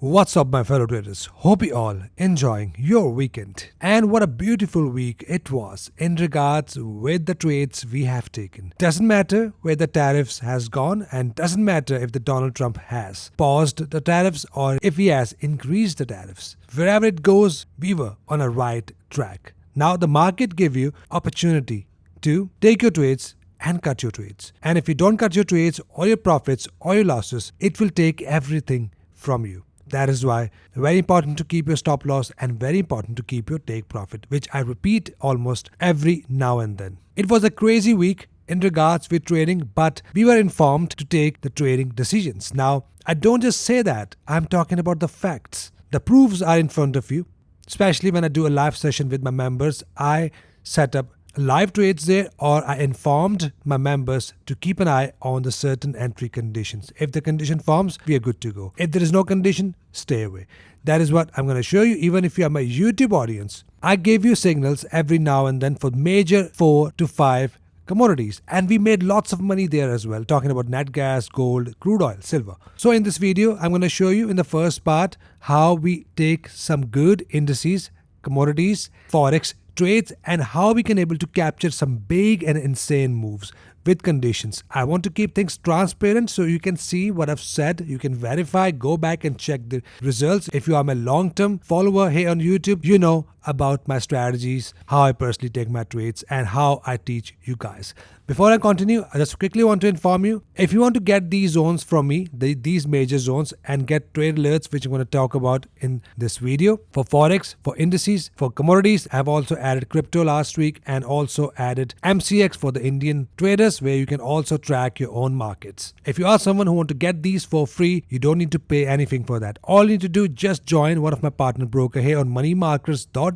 What's up, my fellow traders? Hope you all enjoying your weekend. And what a beautiful week it was in regards with the trades we have taken. Doesn't matter where the tariffs has gone, and doesn't matter if the Donald Trump has paused the tariffs or if he has increased the tariffs. Wherever it goes, we were on a right track. Now the market give you opportunity to take your trades and cut your trades. And if you don't cut your trades or your profits or your losses, it will take everything from you. That is why very important to keep your stop loss and very important to keep your take profit, which I repeat almost every now and then. It was a crazy week in regards with trading, but we were informed to take the trading decisions. Now, I don't just say that, I'm talking about the facts. The proofs are in front of you. Especially when I do a live session with my members, I set up live trades there, or I informed my members to keep an eye on the certain entry conditions. If the condition forms, we are good to go. If there is no condition, stay away. That is what I'm going to show you. Even if you are my YouTube audience, I gave you signals every now and then for major 4 to 5 commodities, and we made lots of money there as well, talking about NATGAS, gold, crude oil, silver. So in this video, I'm going to show you in the first part how we take some good indices, commodities, forex trades, and how we can able to capture some big and insane moves with conditions. I want to keep things transparent so you can see what I've said. You can verify, go back and check the results. If you are my long-term follower here on YouTube, you know about my strategies, how I personally take my trades, and how I teach you guys. Before I continue, I just quickly want to inform you, if you want to get these zones from me, these major zones, and get trade alerts, which I'm going to talk about in this video, for Forex, for indices, for commodities, I've also added crypto last week and also added MCX for the Indian traders, where you can also track your own markets. If you are someone who want to get these for free, you don't need to pay anything for that. All you need to do, just join one of my partner broker here on moneymarkers.uk.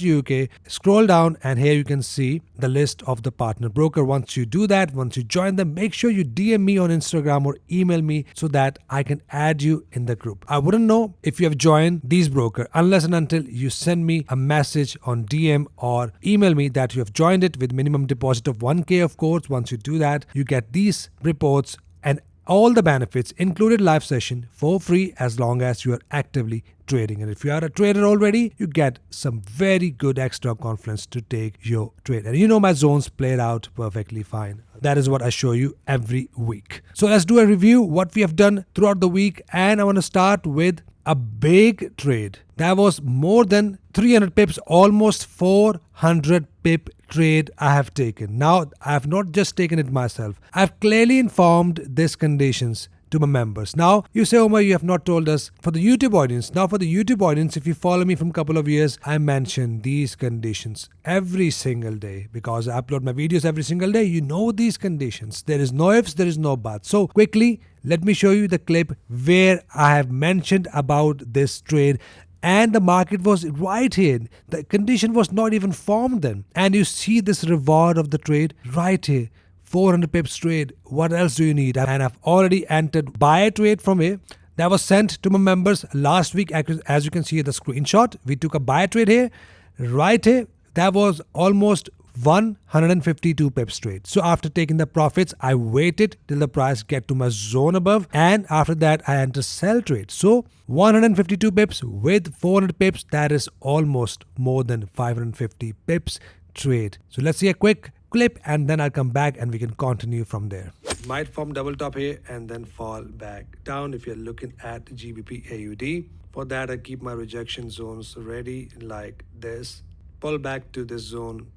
Scroll down and here you can see the list of the partner broker. Once you do that, once you join them, make sure you DM me on Instagram or email me so that I can add you in the group. I wouldn't know if you have joined these broker unless and until you send me a message on DM or email me that you have joined it with minimum deposit of 1K, of course. Once you do that, you get these reports and all the benefits, included live session, for free as long as you are actively trading. And if you are a trader already, you get some very good extra confidence to take your trade. And you know my zones played out perfectly fine. That is what I show you every week. So let's do a review what we have done throughout the week. And I want to start with a big trade. That was more than 300 pips, almost 400 pip trade I have taken. Now, I have not just taken it myself. I have clearly informed these conditions to my members. Now, you say, Omar, you have not told us for the YouTube audience. Now, for the YouTube audience, if you follow me from a couple of years, I mention these conditions every single day because I upload my videos every single day. You know these conditions. There is no ifs, there is no buts. So, quickly, let me show you the clip where I have mentioned about this trade. And the market was right here. The condition was not even formed then. And you see this reward of the trade right here. 400 pips trade. What else do you need? And I've already entered buy a trade from here. That was sent to my members last week. As you can see in the screenshot, we took a buy trade here. Right here. That was almost 152 pips trade. So after taking the profits, I waited till the price get to my zone above, and after that I enter sell trade. So 152 pips with 400 pips, that is almost more than 550 pips trade. So let's see a quick clip and then I'll come back and we can continue from there. It might form double top here and then fall back down if you're looking at GBPUSD. For that, I keep my rejection zones ready like this. Pull back to this zone,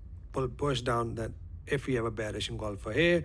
push down. That if we have a bearish engulfer here,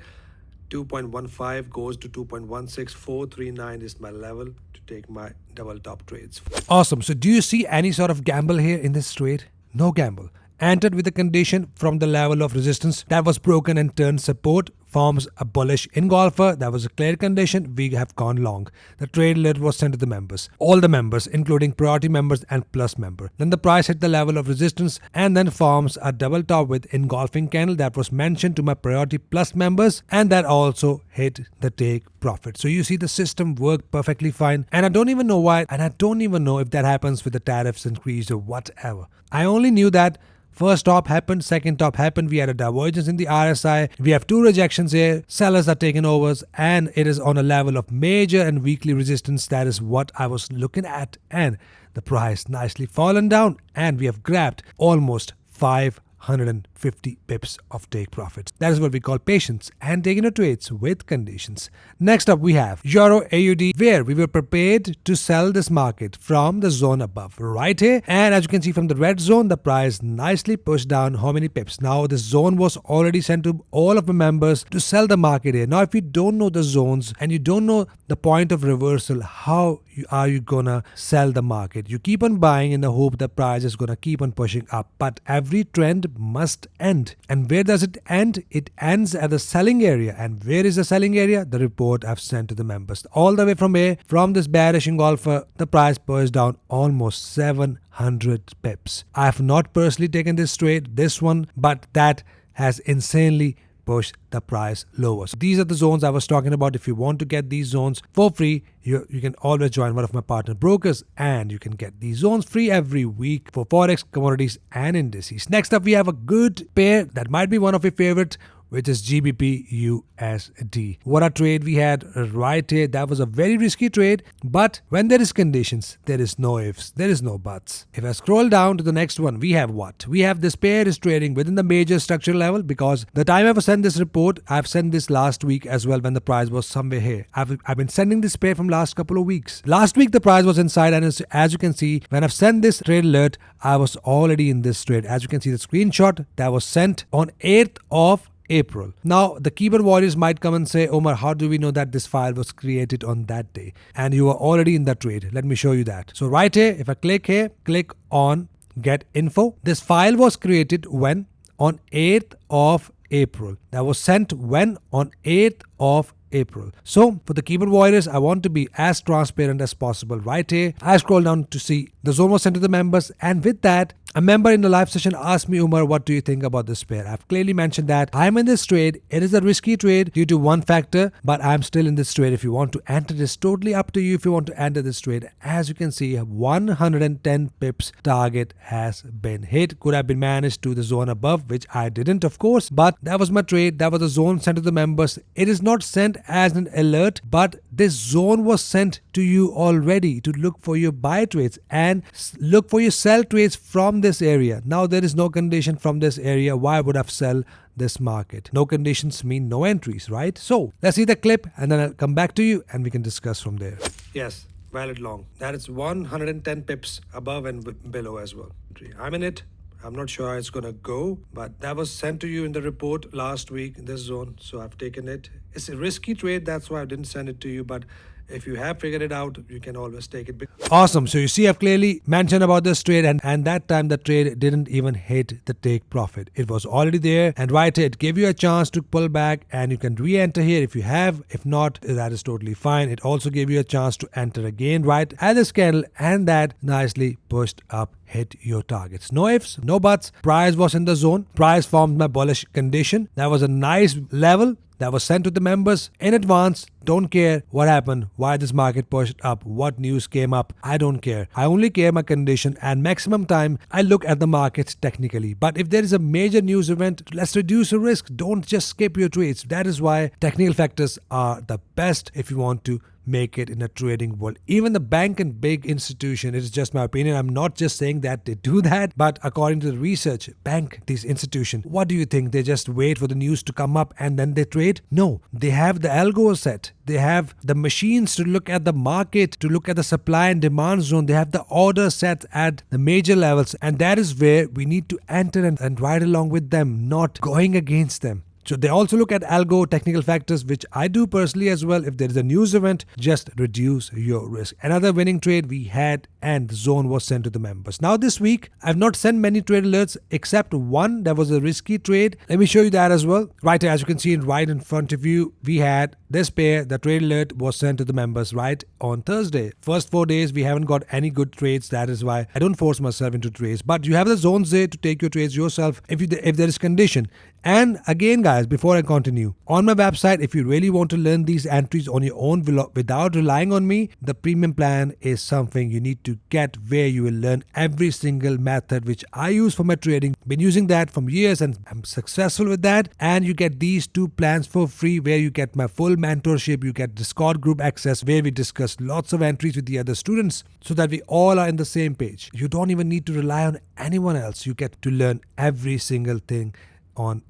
2.15 goes to 2.16439 is my level to take my double top trades. Awesome. So do you see any sort of gamble here in this trade? No gamble. Entered with a condition from the level of resistance that was broken and turned support, forms a bullish engulfer. That was a clear condition. We have gone long. The trade alert was sent to the members, all the members, including priority members and plus member. Then the price hit the level of resistance and then forms a double top with engulfing candle that was mentioned to my priority plus members, and that also hit the take profit. So you see the system worked perfectly fine, and I don't even know why, and I don't even know if that happens with the tariffs increase or whatever. I only knew that first top happened, second top happened, we had a divergence in the RSI, we have two rejection happens here, sellers are taking overs and it is on a level of major and weekly resistance. That is what I was looking at, and the price nicely fallen down and we have grabbed almost 550 pips of take profits. That is what we call patience and taking our trades with conditions. Next up we have EURAUD, where we were prepared to sell this market from the zone above right here, and as you can see from the red zone, the price nicely pushed down how many pips. Now this zone was already sent to all of the members to sell the market here. Now if you don't know the zones and you don't know the point of reversal, how are you gonna sell the market? You keep on buying in the hope the price is gonna keep on pushing up, but every trend must end. And where does it end? It ends at the selling area. And where is the selling area? The report I've sent to the members. All the way from here, from this bearish engulfer, the price pushed down almost 700 pips. I have not personally taken this trade, this one, but that has insanely push the price lower. So these are the zones I was talking about. If you want to get these zones for free, you can always join one of my partner brokers and you can get these zones free every week for Forex, commodities and indices. Next up, we have a good pair that might be one of your favorite, which is GBPUSD. What a trade we had right here. That was a very risky trade, but when there is conditions, there is no ifs, there is no buts. If I scroll down to the next one, we have what? We have this pair is trading within the major structural level, because the time I've sent this report, I've sent this last week as well when the price was somewhere here. I've been sending this pair from last couple of weeks. Last week the price was inside, and as you can see, when I've sent this trade alert, I was already in this trade. As you can see, the screenshot that was sent on 8th of April. Now the keyboard warriors might come and say, Omar, how do we know that this file was created on that day? And you are already in that trade. Let me show you that. So right here, if I click here, click on get info. This file was created when? On 8th of April. That was sent when? On 8th of April. So for the keyboard warriors, I want to be as transparent as possible. Right here, I scroll down to see the zone was sent to the members, and with that, a member in the live session asked me, Umar, what do you think about this pair? I've clearly mentioned that I'm in this trade. It is a risky trade due to one factor, but I'm still in this trade. If you want to enter, it's totally up to you if you want to enter this trade. As you can see, 110 pips target has been hit. Could have been managed to the zone above, which I didn't, of course, but that was my trade. That was the zone sent to the members. It is not sent as an alert, but this zone was sent to you already to look for your buy trades and look for your sell trades from this area. Now there is no condition from this area. Why would I sell this market? No conditions mean no entries, right? So let's see the clip and then I'll come back to you and we can discuss from there. Yes, valid long. That is 110 pips above and below as well. I'm in it. I'm not sure how it's gonna go, but that was sent to you in the report last week in this zone, so I've taken it. It's a risky trade, that's why I didn't send it to you, but if you have figured it out, you can always take it. Awesome. So you see, I've clearly mentioned about this trade, and that time the trade didn't even hit the take profit. It was already there, and right here, it gave you a chance to pull back, and you can re-enter here if you have. If not, that is totally fine. It also gave you a chance to enter again right at this candle, and that nicely pushed up, hit your targets. No ifs, no buts. Price was in the zone. Price formed my bullish condition. That was a nice level that was sent to the members in advance. Don't care what happened, why this market pushed up, what news came up. I don't care. I only care my condition, and maximum time I look at the markets technically. But if there is a major news event, let's reduce the risk. Don't just skip your trades. That is why technical factors are the best if you want to make it in a trading world. Even the bank and big institution, it is just my opinion. I'm not just saying that they do that, but according to the research, bank, these institutions, what do you think? They just wait for the news to come up and then they trade? No, they have the algo set. They have the machines to look at the market, to look at the supply and demand zone. They have the order set at the major levels, and that is where we need to enter and ride along with them, not going against them. So they also look at algo technical factors, which I do personally as well. If there is a news event, just reduce your risk. Another winning trade we had, and the zone was sent to the members. Now this week, I've not sent many trade alerts except one that was a risky trade. Let me show you that as well. Right here, as you can see right in front of you, we had this pair. The trade alert was sent to the members right on Thursday. First 4 days, we haven't got any good trades. That is why I don't force myself into trades. But you have the zones there to take your trades yourself if there is condition. And again, guys, guys, before I continue, on my website, if you really want to learn these entries on your own without relying on me, the premium plan is something you need to get, where you will learn every single method which I use for my trading. Been using that from years and I'm successful with that. And you get these two plans for free, where you get my full mentorship, you get Discord group access where we discuss lots of entries with the other students so that we all are in the same page. You don't even need to rely on anyone else. You get to learn every single thing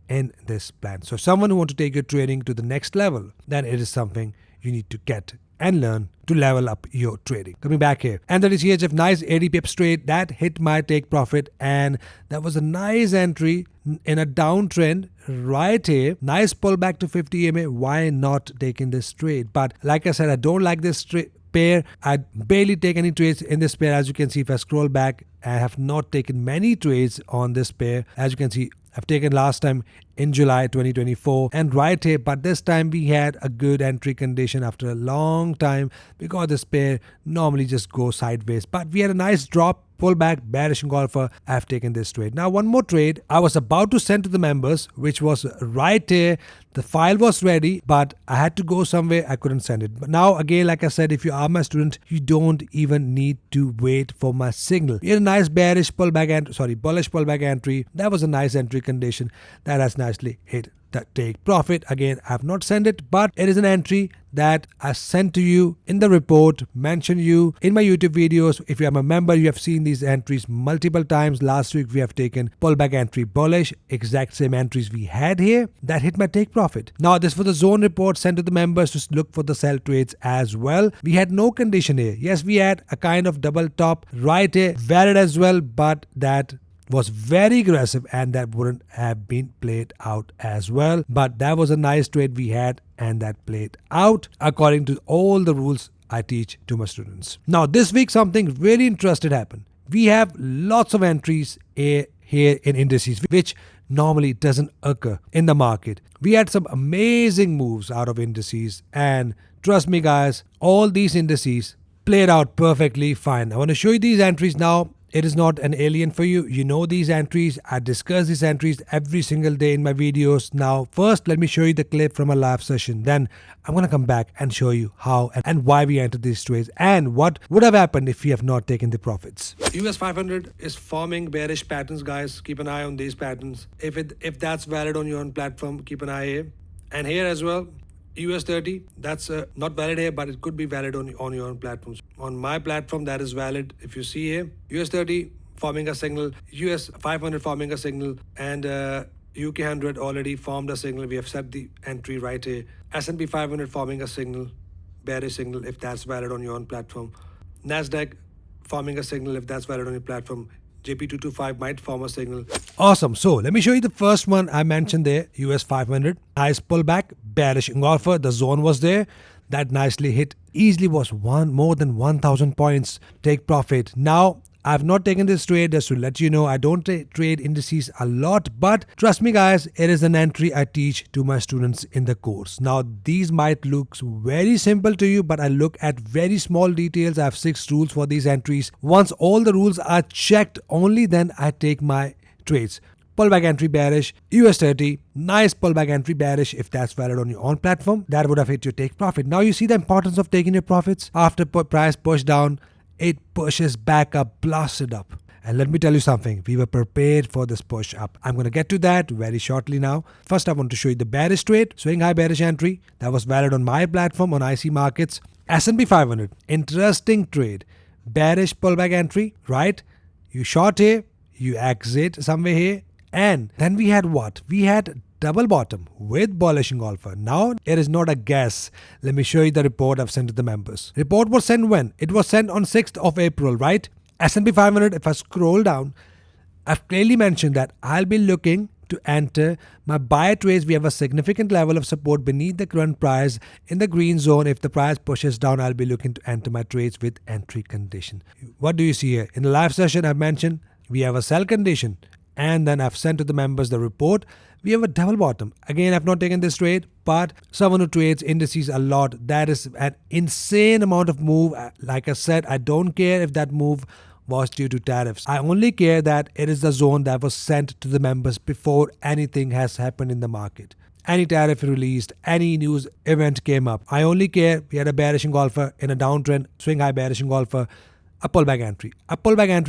in this plan. So someone who wants to take your trading to the next level, then it is something you need to get and learn to level up your trading. Coming back here, NZDCHF nice 80 pips trade that hit my take profit, and that was a nice entry in a downtrend right here. Nice pullback to 50 EMA. Why not taking this trade? But like I said, I don't like this pair. I barely take any trades in this pair. As you can see, if I scroll back, I have not taken many trades on this pair. As you can see, I've taken last time in July 2024 and right here, but this time we had a good entry condition after a long time because this pair normally just goes sideways. But we had a nice drop, pullback, bearish engulfer. I've taken this trade. Now one more trade I was about to send to the members, which was right here. The file was ready, but I had to go somewhere. I couldn't send it. But now again, like I said, if you are my student, you don't even need to wait for my signal. We had a nice bullish pullback entry. That was a nice entry condition that has nicely hit the take profit. Again, I have not sent it, but it is an entry that I sent to you in the report, mentioned you in my YouTube videos. If you are a member, you have seen these entries multiple times. Last week we have taken pullback entry bullish, exact same entries we had here that hit my take profit. Now this was the zone report sent to the members to look for the sell trades as well. We had no condition here. Yes, we had a kind of double top right here, valid as well, but that was very aggressive and that wouldn't have been played out as well. But that was a nice trade we had and that played out according to all the rules I teach to my students. Now this week something really interesting happened. We have lots of entries here in indices, which normally doesn't occur in the market. We had some amazing moves out of indices, and trust me guys, all these indices played out perfectly fine. I want to show you these entries now. It is not an alien for you. You know these entries. I discuss these entries every single day in my videos. Now, first, let me show you the clip from a live session. Then I'm going to come back and show you how and why we entered these trades and what would have happened if we have not taken the profits. US 500 is forming bearish patterns, guys. Keep an eye on these patterns. If that's valid on your own platform, keep an eye here. And here as well. US 30, that's not valid here, but it could be valid on your own platforms. On my platform, that is valid. If you see here, US 30 forming a signal, US 500 forming a signal, and UK 100 already formed a signal. We have set the entry right here. S&P 500 forming a signal, bearish signal, if that's valid on your own platform. NASDAQ forming a signal, if that's valid on your platform. JP225 might form a signal. Awesome. So let me show you the first one I mentioned there, US 500. Nice pullback, bearish engulfer. The zone was there. That nicely hit. Easily was more than 1,000 points. Take profit. Now, I've not taken this trade, just to let you know. I don't trade indices a lot, but trust me guys, it is an entry I teach to my students in the course. Now these might look very simple to you, but I look at very small details. I have 6 rules for these entries. Once all the rules are checked, only then I take my trades. Pullback entry bearish, US 30, nice pullback entry bearish. If that's valid on your own platform, that would have hit your take profit. Now you see the importance of taking your profits. After price push down, it pushes back up, blasted up. And let me tell you something, we were prepared for this push up. I'm going to get to that very shortly now. First, I want to show you the bearish trade, swing high bearish entry. That was valid on my platform on IC Markets. S&P 500, interesting trade. Bearish pullback entry, right? You short here, you exit somewhere here. And then we had what? We had double bottom with bullish engulfer. Now it is not a guess. Let me show you the report I've sent to the members. Report was sent when? It was sent on 6th of April, right? S&P 500, if I scroll down, I've clearly mentioned that I'll be looking to enter my buy trades. We have a significant level of support beneath the current price in the green zone. If the price pushes down, I'll be looking to enter my trades with entry condition. What do you see here? In the live session, I've mentioned we have a sell condition. And then I've sent to the members the report. We have a double bottom. Again, I've not taken this trade, but someone who trades indices a lot, that is an insane amount of move. Like I said, I don't care if that move was due to tariffs. I only care that it is the zone that was sent to the members before anything has happened in the market. any tariff released, any news event came up. I only care we had a bearish engulfer in a downtrend, swing high bearish engulfer, a pullback entry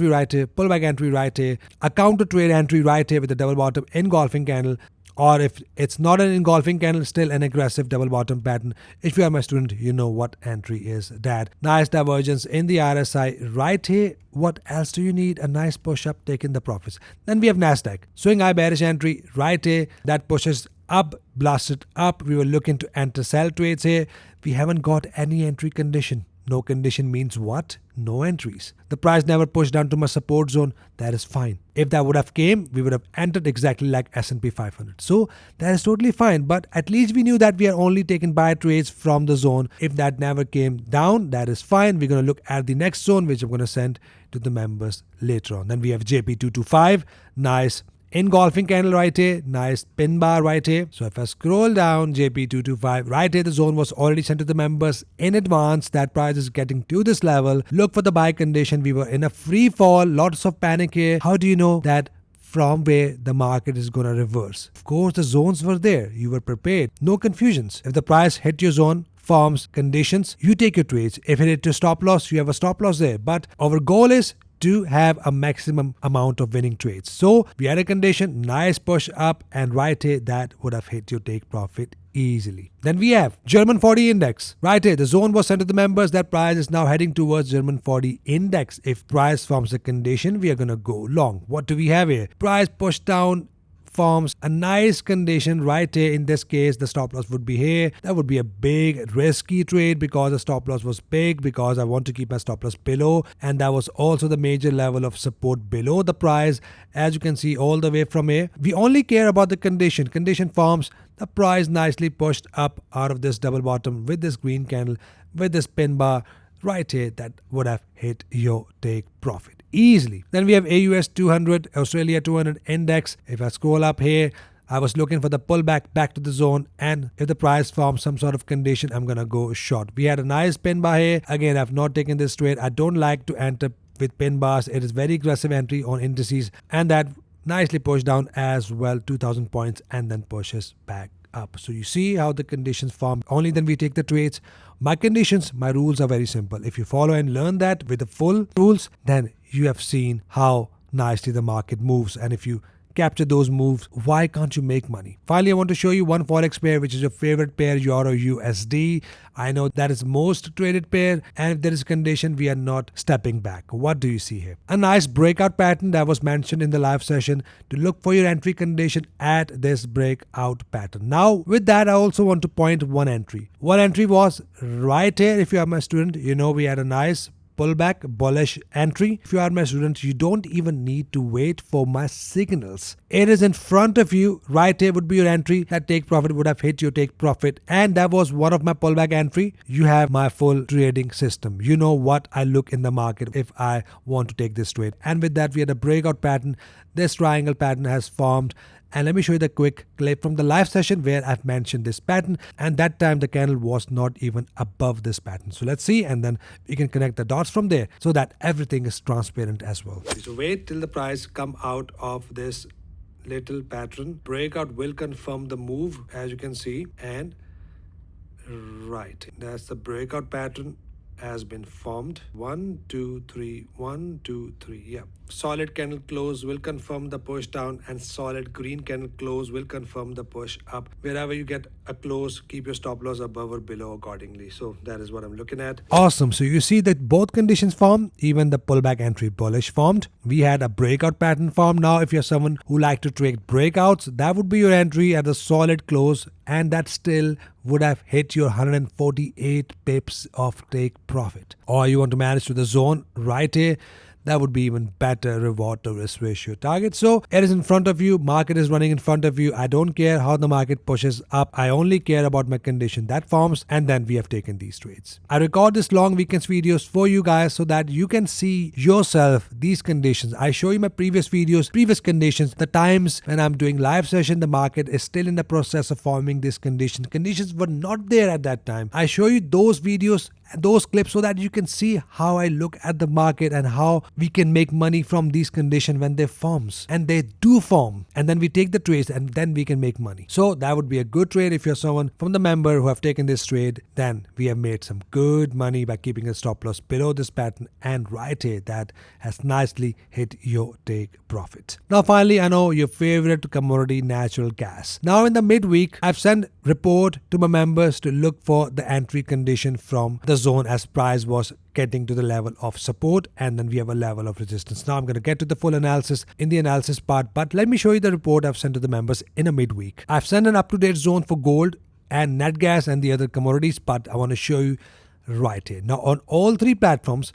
right here, pullback entry right here, a counter trade entry right here with a double bottom engulfing candle. Or if it's not an engulfing candle, still an aggressive double bottom pattern. If you are my student, you know what entry is that. Nice divergence in the RSI right here. What else do you need? A nice push up, taking the profits. Then we have NASDAQ. Swing high bearish entry right here. That pushes up, blasted up. We were looking to enter sell trades here. We haven't got any entry condition. No condition means what? No entries. The price never pushed down to my support zone. That is fine. If that would have came, we would have entered exactly like S&P 500. So that is totally fine. But at least we knew that we are only taking buy trades from the zone. If that never came down, that is fine. We're going to look at the next zone, which I'm going to send to the members later on. Then we have JP225. Nice engulfing candle right here, nice pin bar right here. So if I scroll down, JP225 right here, the zone was already sent to the members in advance. That price is getting to this level. Look for the buy condition. We were in a free fall, lots of panic here. How do you know that from where the market is going to reverse? Of course, the zones were there. You were prepared. No confusions. If the price hit your zone, forms, conditions, you take your trades. If it hit your stop loss, you have a stop loss there. But our goal is to have a maximum amount of winning trades. So we had a condition, nice push up, and right here that would have hit your take profit easily. Then we have German 40 index. Right here, the zone was sent to the members. That price is now heading towards German 40 index. If price forms a condition, we are going to go long. What do we have here? Price pushed down, forms a nice condition right here. In this case, the stop loss would be here. That would be a big risky trade because the stop loss was big, because I want to keep my stop loss below, and that was also the major level of support below the price. As you can see, all the way from here, we only care about the condition forms. The price nicely pushed up out of this double bottom with this green candle, with this pin bar right here, that would have hit your take profit easily. Then we have AUS 200, Australia 200 index. If I scroll up here, I was looking for the pullback back to the zone, and if the price forms some sort of condition, I'm gonna go short. We had a nice pin bar here. Again, I've not taken this trade. I don't like to enter with pin bars. It is very aggressive entry on indices, and that nicely pushed down as well, 2000 points, and then pushes back up. So you see how the conditions form. Only then we take the trades. My conditions, my rules are very simple. If you follow and learn that with the full rules, then you have seen how nicely the market moves. And if you capture those moves, why can't you make money? Finally, I want to show you one forex pair which is your favorite pair, EURUSD. I know that is most traded pair, and if there is a condition, we are not stepping back. What do you see here? A nice breakout pattern that was mentioned in the live session to look for your entry condition at this breakout pattern. Now, with that, I also want to point one entry. One entry was right here. If you are my student, you know we had a nice pullback bullish entry. If you are my student, you don't even need to wait for my signals. It is in front of you. Right here would be your entry. That take profit would have hit your take profit, and that was one of my pullback entry. You have my full trading system. You know what I look in the market if I want to take this trade. And with that, we had a breakout pattern. This triangle pattern has formed. And let me show you the quick clip from the live session where I've mentioned this pattern, and that time the candle was not even above this pattern. So let's see, and then we can connect the dots from there so that everything is transparent as well. So wait till the price come out of this little pattern. Breakout will confirm the move, as you can see, and right, that's the breakout pattern has been formed. 1 2 3 1 2 3. Yeah, solid candle close will confirm the push down, and solid green candle close will confirm the push up. Wherever you get a close, keep your stop loss above or below accordingly. So that is what I'm looking at. Awesome. So you see that both conditions formed. Even the pullback entry bullish formed. We had a breakout pattern form. Now if you're someone who like to trade breakouts, that would be your entry at a solid close, and that still would have hit your 148 pips of take profit. Or you want to manage to the zone right here, that would be even better reward to risk ratio target. So it is in front of you. Market is running in front of you. I don't care how the market pushes up. I only care about my condition that forms, and then we have taken these trades. I record this long weekends videos for you guys so that you can see yourself these conditions. I show you my previous videos, previous conditions, the times when I'm doing live session, the market is still in the process of forming this condition. Conditions were not there at that time. I show you those videos those clips so that you can see how I look at the market and how we can make money from these conditions when they forms. And they do form. And then we take the trades and then we can make money. So that would be a good trade if you're someone from the member who have taken this trade. Then we have made some good money by keeping a stop loss below this pattern and right here that has nicely hit your take profit. Now finally, I know your favorite commodity, natural gas. Now in the midweek, I've sent report to my members to look for the entry condition from the zone as price was getting to the level of support, and then we have a level of resistance. Now I'm going to get to the full analysis in the analysis part, but let me show you the report I've sent to the members in a midweek. I've sent an up-to-date zone for gold and NATGAS and the other commodities, but I want to show you right here. Now on all three platforms,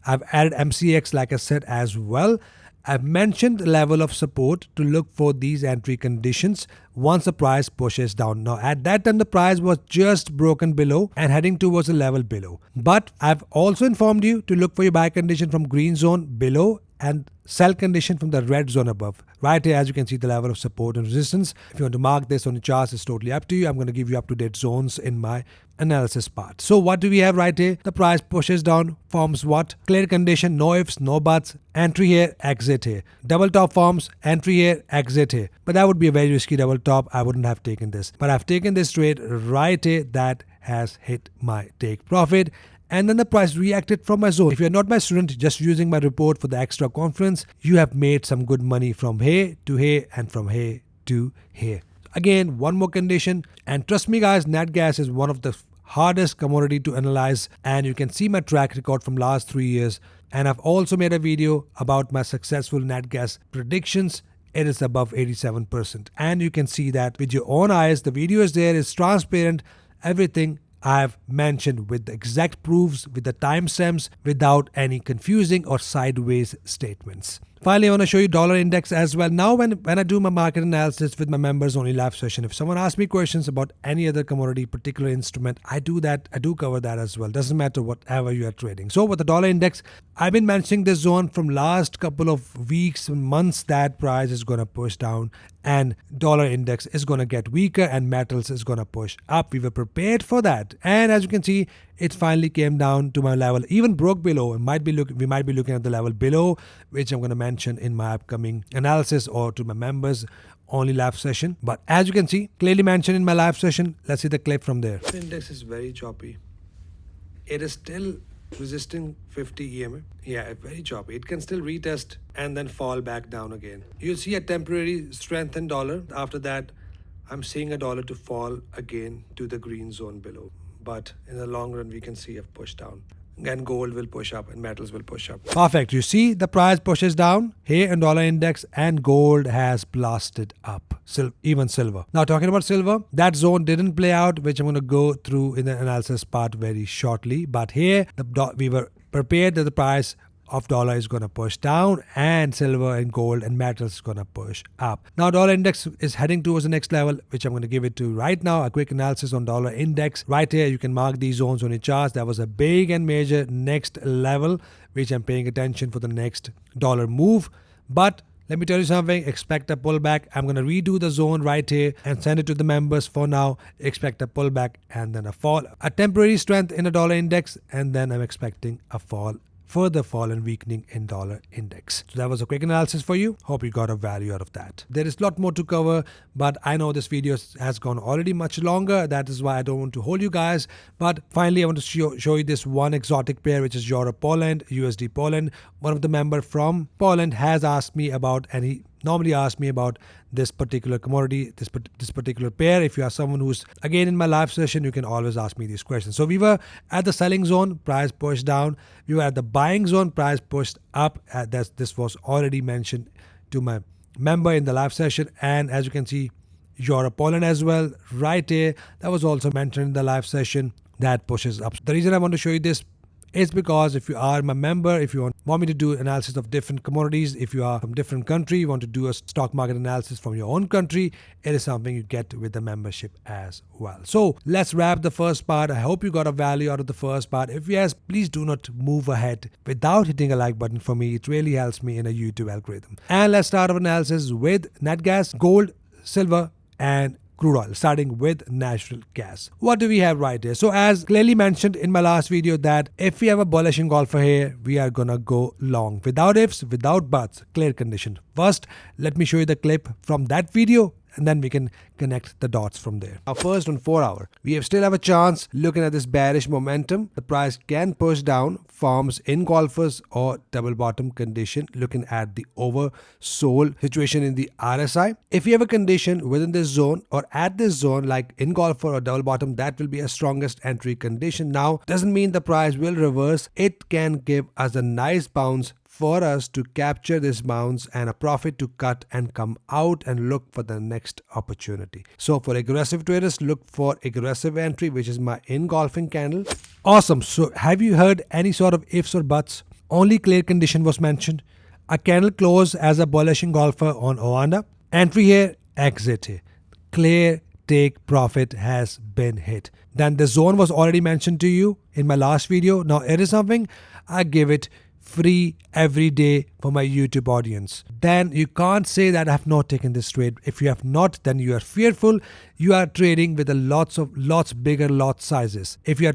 I've added MCX like I said as well. I've mentioned the level of support to look for these entry conditions once the price pushes down. Now at that time the price was just broken below and heading towards a level below. But I've also informed you to look for your buy condition from green zone below and sell condition from the red zone above. Right here, as you can see, the level of support and resistance. If you want to mark this on the charts, it's totally up to you. I'm going to give you up-to-date zones in my analysis part. So what do we have right here? The price pushes down, forms what? Clear condition, no ifs, no buts. Entry here, exit here. Double top forms, entry here, exit here. But that would be a very risky double top. I wouldn't have taken this. But I've taken this trade right here that has hit my take profit. And then the price reacted from my zone. If you're not my student, just using my report for the extra conference, you have made some good money from here to here and from here to here. Again, one more condition. And trust me guys, NATGAS is one of the hardest commodity to analyze. And you can see my track record from last 3 years. And I've also made a video about my successful NATGAS predictions. It is above 87%. And you can see that with your own eyes. The video is there, it's transparent, everything I've mentioned with the exact proofs, with the timestamps, without any confusing or sideways statements. Finally, I want to show you dollar index as well. Now, when I do my market analysis with my members only live session, if someone asks me questions about any other commodity, particular instrument, I do cover that as well. Doesn't matter whatever you are trading. So with the dollar index, I've been mentioning this zone from last couple of weeks, months, that price is going to push down and dollar index is going to get weaker and metals is going to push up. We were prepared for that. And as you can see, it finally came down to my level, even broke below. We might be looking at the level below, which I'm going to mention in my upcoming analysis or to my members only live session. But as you can see, clearly mentioned in my live session. Let's see the clip from there. The index is very choppy. It is still resisting 50 EMA. Yeah, very choppy. It can still retest and then fall back down again. You'll see a temporary strength in dollar. After that, I'm seeing a dollar to fall again to the green zone below. But in the long run, we can see a push down. Again, gold will push up and metals will push up. Perfect. You see the price pushes down here in dollar index and gold has blasted up. Even silver. Now talking about silver, that zone didn't play out, which I'm going to go through in the analysis part very shortly. But here, we were prepared that the price of dollar is going to push down and silver and gold and metals is going to push up. Now dollar index is heading towards the next level, which I'm going to give it to right now. A quick analysis on dollar index. Right here, you can mark these zones on your charts. That was a big and major next level, which I'm paying attention for the next dollar move. But let me tell you something, expect a pullback. I'm going to redo the zone right here and send it to the members for now. Expect a pullback and then a fall. A temporary strength in a dollar index and then I'm expecting a fall. Further fall and weakening in dollar index. So that was a quick analysis for you. Hope you got a value out of that. There is a lot more to cover, but I know this video has gone already much longer. That is why I don't want to hold you guys. But finally, I want to show you this one exotic pair, which is EURPLN, USDPLN. One of the members from Poland has asked me about, and he normally asks me about this particular commodity, this particular pair. If you are someone who's again in my live session, you can always ask me these questions. So we were at the selling zone, price pushed down. We were at the buying zone, price pushed up. This was already mentioned to my member in the live session. And as you can see, EURPLN as well, right here. That was also mentioned in the live session. That pushes up. The reason I want to show you this is because if you are my member, if you want me to do analysis of different commodities, if you are from different country, you want to do a stock market analysis from your own country, it is something you get with the membership as well. So let's wrap the first part. I hope you got a value out of the first part. If yes, please do not move ahead without hitting a like button for me. It really helps me in a YouTube algorithm. And let's start our analysis with NATGAS, gold, silver, and crude oil, starting with natural gas. What do we have right here? So as clearly mentioned in my last video that if we have a bullish engulfer here, we are gonna go long. Without ifs, without buts, clear condition. First, let me show you the clip from that video, and then we can connect the dots from there. Now first on 4 hour, we still have a chance looking at this bearish momentum. The price can push down, forms engulfers or double bottom condition, looking at the oversold situation in the RSI. If you have a condition within this zone or at this zone like engulfer or double bottom, that will be a strongest entry condition. Now doesn't mean the price will reverse. It can give us a nice bounce for us to capture this bounce and a profit to cut and come out and look for the next opportunity. So for aggressive traders, look for aggressive entry, which is my engulfing candle. Awesome. So have you heard any sort of ifs or buts? Only clear condition was mentioned. A candle close as a bullish engulfer on Oanda. Entry here, exit here. Clear take profit has been hit. Then the zone was already mentioned to you in my last video. Now it is something I give it free every day for my YouTube audience. Then you can't say that I have not taken this trade. If you have not, then you are fearful. You are trading with a lots bigger lot sizes. If you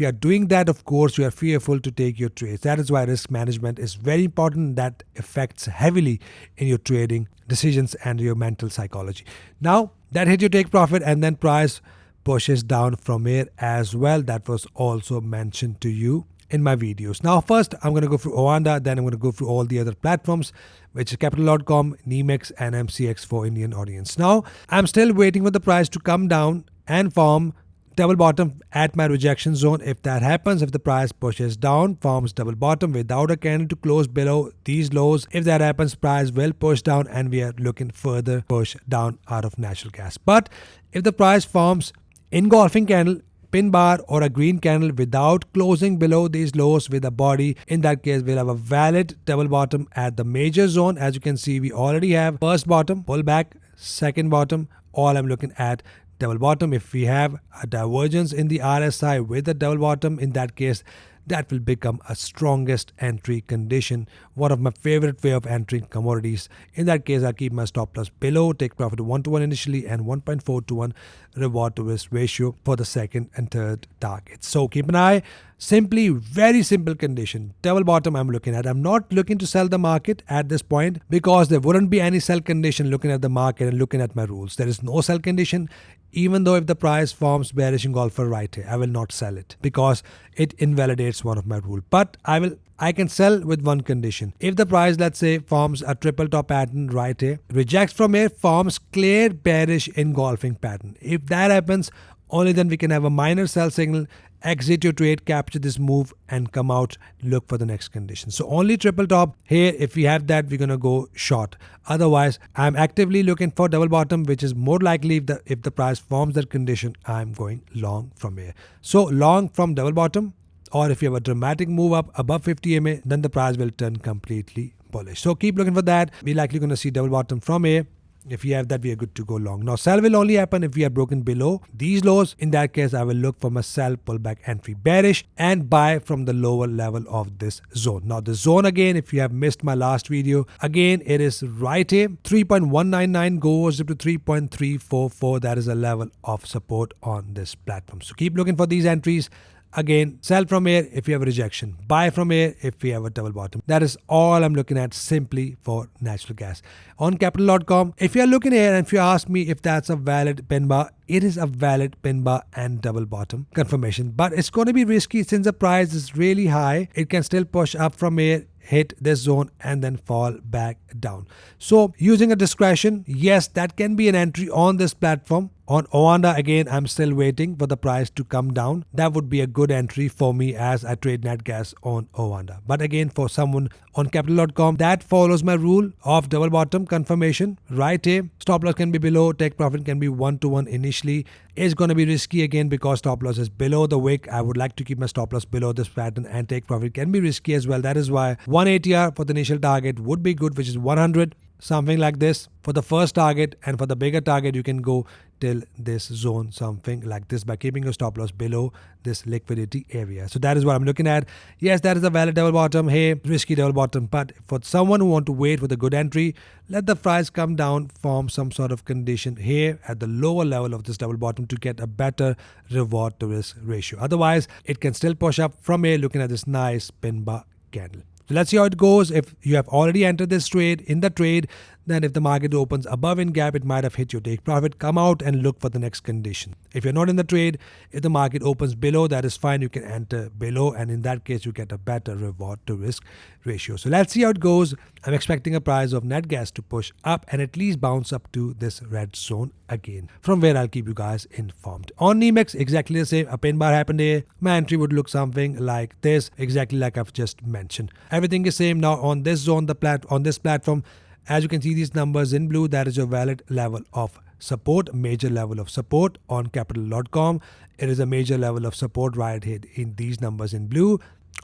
are doing that, of course you are fearful to take your trades. That is why risk management is very important. That affects heavily in your trading decisions and your mental psychology. Now that hit your take profit, and then price pushes down from here as well. That was also mentioned to you in my videos. Now first I'm going to go through Oanda, then I'm going to go through all the other platforms, which is Capital.com, NEMEX and MCX for Indian audience. Now I'm still waiting for the price to come down and form double bottom at my rejection zone. If that happens, if the price pushes down, forms double bottom without a candle to close below these lows, if that happens, price will push down and we are looking further push down out of natural gas. But if the price forms engulfing candle, pin bar or a green candle without closing below these lows with a body, in that case we'll have a valid double bottom at the major zone. As you can see, we already have first bottom, pull back, second bottom. All I'm looking at double bottom. If we have a divergence in the RSI with a double bottom, in that case that will become a strongest entry condition. One of my favorite way of entering commodities. In that case, I'll keep my stop loss below, take profit 1-to-1 initially and 1.4 to 1 reward to risk ratio for the second and third targets. So keep an eye. Simply very simple condition. Double bottom I'm looking at. I'm not looking to sell the market at this point because there wouldn't be any sell condition looking at the market and looking at my rules. There is no sell condition. Even though if the price forms bearish engulfer right here, I will not sell it because it invalidates one of my rules. But I can sell with one condition. If the price, let's say, forms a triple top pattern right here, rejects from here, forms clear bearish engulfing pattern. If that happens, only then we can have a minor sell signal, exit your trade, capture this move and come out, look for the next condition. So only triple top here. If we have that, we're going to go short. Otherwise, I'm actively looking for double bottom, which is more likely if the price forms that condition, I'm going long from here. So long from double bottom, or if you have a dramatic move up above 50 MA, then the price will turn completely bullish. So keep looking for that. We're likely going to see double bottom from here. If you have that, we are good to go long. Now, sell will only happen if we are broken below these lows. In that case, I will look for my sell pullback entry bearish and buy from the lower level of this zone. Now, the zone again, if you have missed my last video, again, it is right here. 3.199 goes up to 3.344. That is a level of support on this platform. So keep looking for these entries. Again, sell from here if you have a rejection. Buy from here if we have a double bottom. That is all I'm looking at simply for natural gas. On Capital.com, if you are looking here and if you ask me if that's a valid pin bar, it is a valid pin bar and double bottom confirmation. But it's going to be risky since the price is really high. It can still push up from here, hit this zone and then fall back down. So using a discretion, yes, that can be an entry on this platform. On Oanda, again, I'm still waiting for the price to come down. That would be a good entry for me as I trade NATGAS on Oanda. But again, for someone on Capital.com, that follows my rule of double bottom confirmation right here. Stop loss can be below, take profit can be 1-to-1 initially. It's going to be risky again because stop loss is below the wick. I would like to keep my stop loss below this pattern and take profit can be risky as well. That is why 1 ATR for the initial target would be good, which is 100. Something like this for the first target, and for the bigger target you can go till this zone, something like this, by keeping your stop loss below this liquidity area. So that is what I'm looking at. Yes, that is a valid double bottom. Hey, risky double bottom, but for someone who want to wait for the good entry, let the price come down, form some sort of condition here at the lower level of this double bottom to get a better reward to risk ratio. Otherwise, it can still push up from here, looking at this nice pin bar candle. So let's see how it goes. If you have already entered this trade, in the trade, then if the market opens above in gap, it might have hit your take profit. Come out and look for the next condition. If you're not in the trade, if the market opens below, that is fine. You can enter below, and in that case, you get a better reward to risk ratio. So let's see how it goes. I'm expecting a price of NATGAS to push up and at least bounce up to this red zone again, from where I'll keep you guys informed. On NEMEX, exactly the same. A pin bar happened here. My entry would look something like this, exactly like I've just mentioned. Everything is same now on this zone, on this platform. As you can see these numbers in blue, that is your valid level of support, major level of support on capital.com. It is a major level of support right here in these numbers in blue.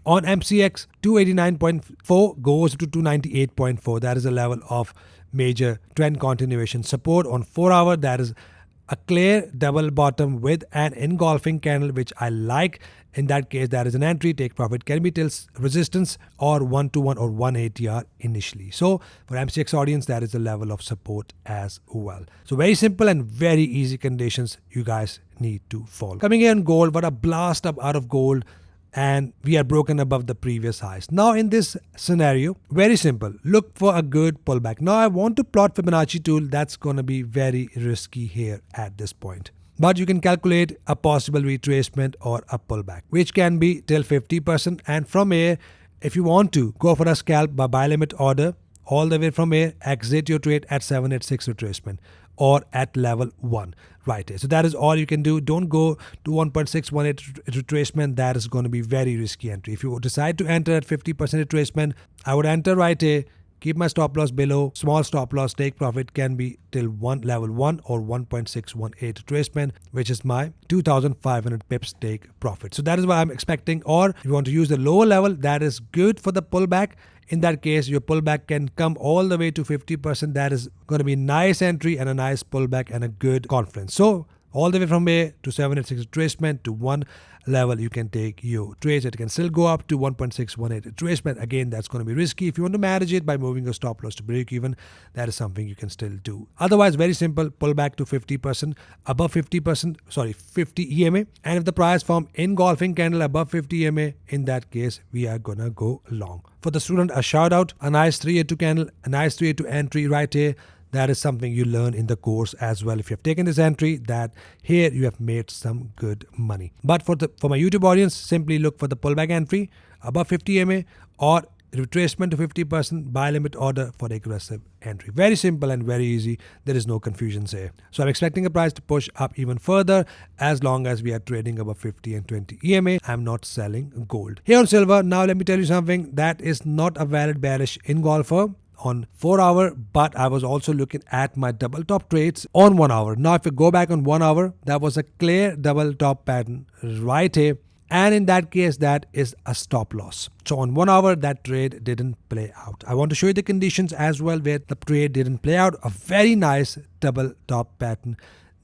On MCX, 289.4 goes to 298.4. That is a level of major trend continuation support. On 4 hour, that is a clear double bottom with an engulfing candle, which I like. In that case, that is an entry. Take profit can be till resistance or 121 or 180R initially. So for MCX audience, that is the level of support as well. So very simple and very easy conditions you guys need to follow. Coming here on gold, what a blast up out of gold. And we are broken above the previous highs. Now in this scenario, very simple, look for a good pullback. Now I want to plot Fibonacci tool. That's going to be very risky here at this point. But you can calculate a possible retracement or a pullback, which can be till 50%. And from here, if you want to go for a scalp by buy limit order, all the way from here, exit your trade at 786 retracement or at level 1 right here. So that is all you can do. Don't go to 1.618 retracement. That is going to be very risky entry. If you decide to enter at 50% retracement, I would enter right here. Keep my stop loss below. Small stop loss, take profit can be till level 1 or 1.618 retracement, which is my 2,500 pips take profit. So that is what I'm expecting. Or if you want to use the lower level, that is good for the pullback. In that case, your pullback can come all the way to 50%. That is going to be a nice entry and a nice pullback and a good confluence. So all the way from here to 786 retracement to 1 level, you can take your trades. It can still go up to 1.618 retracement. Again, that's going to be risky. If you want to manage it by moving your stop loss to break even, that is something you can still do. Otherwise, very simple, pull back to 50%, above 50 EMA. And if the price form engulfing candle above 50 EMA, in that case, we are going to go long. For the student, a shout out, a nice 382 candle, a nice 382 entry right here. That is something you learn in the course as well. If you have taken this entry, that here you have made some good money. But for my YouTube audience, simply look for the pullback entry above 50 MA or retracement to 50%, buy limit order for aggressive entry. Very simple and very easy. There is no confusions here. So I'm expecting a price to push up even further as long as we are trading above 50 and 20 EMA. I'm not selling gold. Here on silver, now let me tell you something that is not a valid bearish engulfer on 4 hour, but I was also looking at my double top trades on 1 hour. Now if you go back on 1 hour, that was a clear double top pattern right here. And in that case, that is a stop loss. So on 1 hour, that trade didn't play out. I want to show you the conditions as well where the trade didn't play out. A very nice double top pattern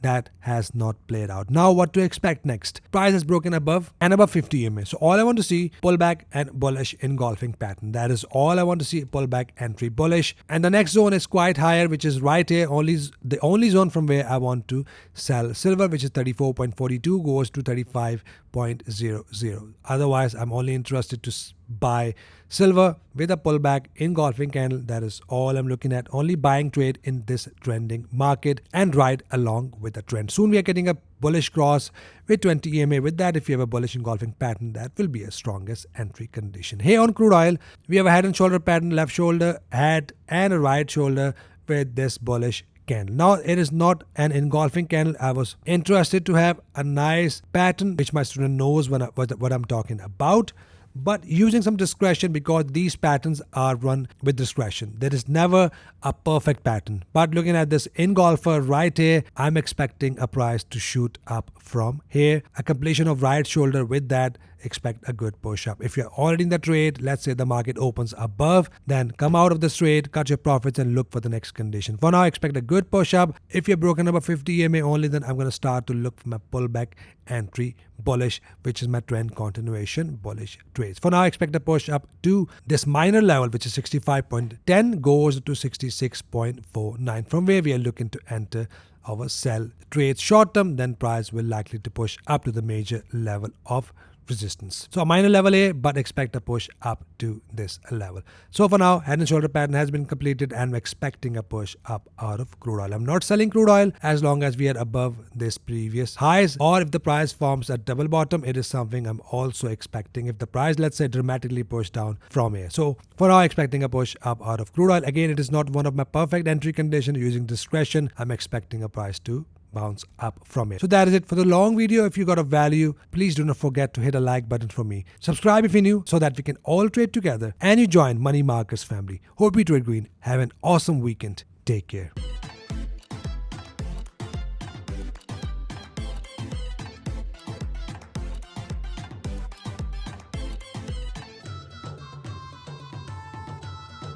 that has not played out. Now what to expect next? Price has broken above and above 50 EMA. So all I want to see, pullback and bullish engulfing pattern. That is all I want to see, pullback, entry, bullish. And the next zone is quite higher, which is right here. The only zone from where I want to sell silver, which is 34.42, goes to 35.00. Otherwise, I'm only interested to buy silver with a pullback engulfing candle. That is all I'm looking at. Only buying trade in this trending market and ride along with the trend. Soon we are getting a bullish cross with 20 EMA. With that, if you have a bullish engulfing pattern, that will be a strongest entry condition. Here on crude oil, we have a head and shoulder pattern, left shoulder, head and a right shoulder with this bullish candle. Now it is not an engulfing candle. I was interested to have a nice pattern, which my student knows what I'm talking about, but using some discretion because these patterns are run with discretion. There is never a perfect pattern. But looking at this engulfer right here, I'm expecting a price to shoot up from here. A completion of right shoulder with that expect a good push up. If you're already in the trade, let's say the market opens above, then come out of this trade, cut your profits and look for the next condition. For now, expect a good push up. If you're broken above 50 EMA only, then I'm going to start to look for my pullback entry bullish, which is my trend continuation bullish trades. For now, I expect a push up to this minor level, which is 65.10, goes to 66.49, from where we are looking to enter our sell trades short term. Then price will likely to push up to the major level of resistance. So a minor level A, but expect a push up to this level. So for now, head and shoulder pattern has been completed and we're expecting a push up out of crude oil. I'm not selling crude oil as long as we are above this previous highs, or if the price forms a double bottom, it is something I'm also expecting if the price, let's say, dramatically pushed down from here. So for now, expecting a push up out of crude oil. Again, it is not one of my perfect entry conditions. Using discretion, I'm expecting a price to bounce up from it. So that is it for the long video. If you got a value, please do not forget to hit a like button for me. Subscribe if you're new so that we can all trade together and you join Money Markets family. Hope you trade green. Have an awesome weekend. Take care.